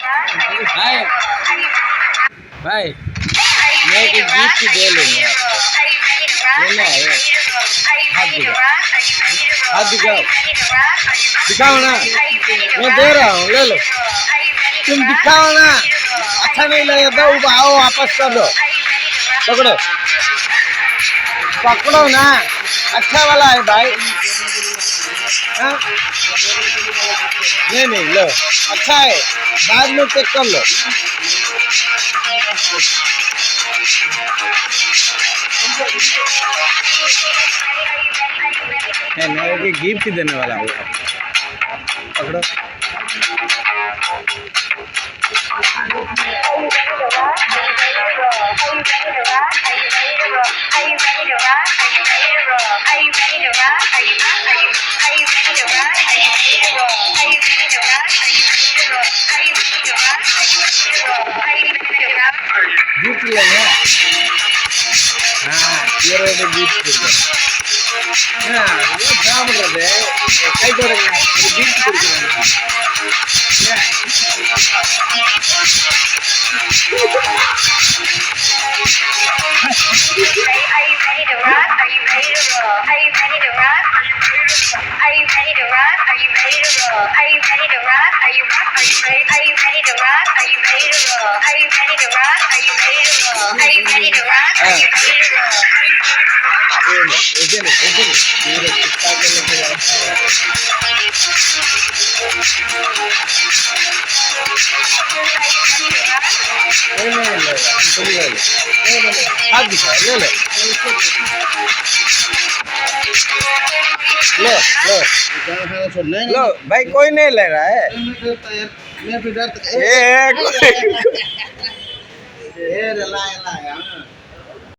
भाई भाई मैं एक गिफ्ट दे लूँगा लेना है हाथ दिखाओ दिखाओ ना मैं दे रहा हूँ ले लो तुम दिखाओ ना अच्छा नहीं लगे तो आओ वापस कर दो पकड़ो पकड़ो ना अच्छा वाला है भाई हाँ? नहीं लो अच्छा है बाद में चेक कर लो मैं गिफ्ट देने वाला हूँ पकड़ो गिफ्ट लेंगे हाँ ये रहे गिफ्ट हाँ वो काम कर रहे कई करेंगे गिफ्ट கொடுக்குறாங்க हाथ दिखा ले लो भाई कोई नहीं ले रहा है मैं फिर